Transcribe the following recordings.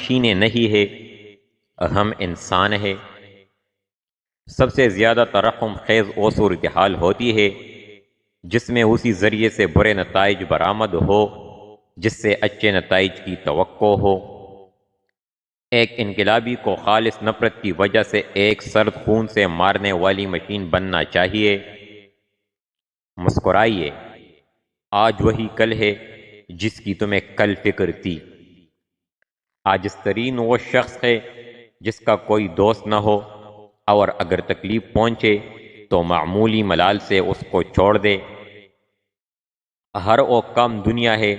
مشینیں نہیں ہے، ہم انسان ہیں۔ سب سے زیادہ ترحم خیز وہ صورتحال ہوتی ہے جس میں اسی ذریعے سے برے نتائج برآمد ہو جس سے اچھے نتائج کی توقع ہو۔ ایک انقلابی کو خالص نفرت کی وجہ سے ایک سرد خون سے مارنے والی مشین بننا چاہیے۔ مسکرائیے، آج وہی کل ہے جس کی تمہیں کل فکر تھی۔ عاجز ترین وہ شخص ہے جس کا کوئی دوست نہ ہو، اور اگر تکلیف پہنچے تو معمولی ملال سے اس کو چھوڑ دے۔ ہر وہ کام دنیا ہے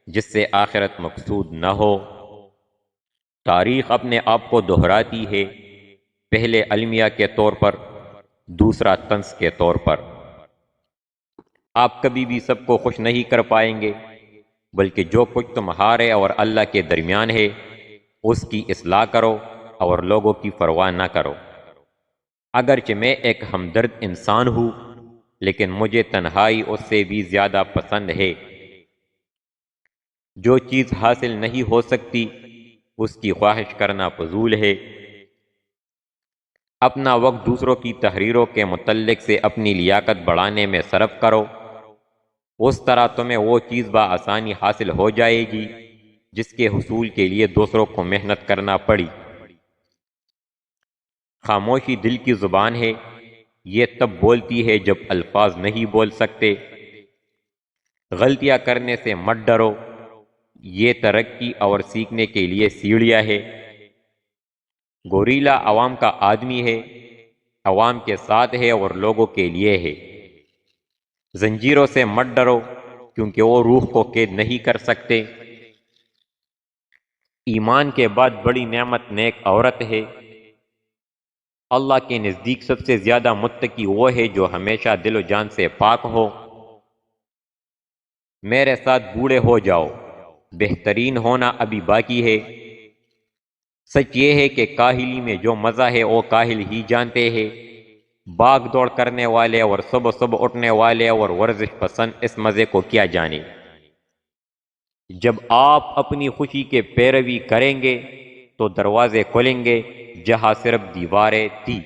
جس سے آخرت مقصود نہ ہو۔ تاریخ اپنے آپ کو دہراتی ہے، پہلے المیہ کے طور پر، دوسرا طنز کے طور پر۔ آپ کبھی بھی سب کو خوش نہیں کر پائیں گے، بلکہ جو کچھ تمہارے اور اللہ کے درمیان ہے اس کی اصلاح کرو اور لوگوں کی پرواہ نہ کرو۔ اگرچہ میں ایک ہمدرد انسان ہوں، لیکن مجھے تنہائی اس سے بھی زیادہ پسند ہے۔ جو چیز حاصل نہیں ہو سکتی اس کی خواہش کرنا فضول ہے۔ اپنا وقت دوسروں کی تحریروں کے متعلق سے اپنی لیاقت بڑھانے میں صرف کرو، اس طرح تمہیں وہ چیز بآسانی حاصل ہو جائے گی جس کے حصول کے لیے دوسروں کو محنت کرنا پڑی۔ خاموشی دل کی زبان ہے، یہ تب بولتی ہے جب الفاظ نہیں بول سکتے۔ غلطیاں کرنے سے مت ڈرو، یہ ترقی اور سیکھنے کے لیے سیڑھیاں ہے۔ گوریلا عوام کا آدمی ہے، عوام کے ساتھ ہے اور لوگوں کے لیے ہے۔ زنجیروں سے مت ڈرو کیونکہ وہ روح کو قید نہیں کر سکتے۔ ایمان کے بعد بڑی نعمت نیک عورت ہے۔ اللہ کے نزدیک سب سے زیادہ متقی وہ ہے جو ہمیشہ دل و جان سے پاک ہو۔ میرے ساتھ بوڑھے ہو جاؤ، بہترین ہونا ابھی باقی ہے۔ سچ یہ ہے کہ کاہلی میں جو مزہ ہے وہ کاہل ہی جانتے ہیں۔ بھاگ دوڑ کرنے والے اور صبح صبح اٹھنے والے اور ورزش پسند اس مزے کو کیا جانے۔ جب آپ اپنی خوشی کے پیروی کریں گے تو دروازے کھلیں گے جہاں صرف دیواریں تھی۔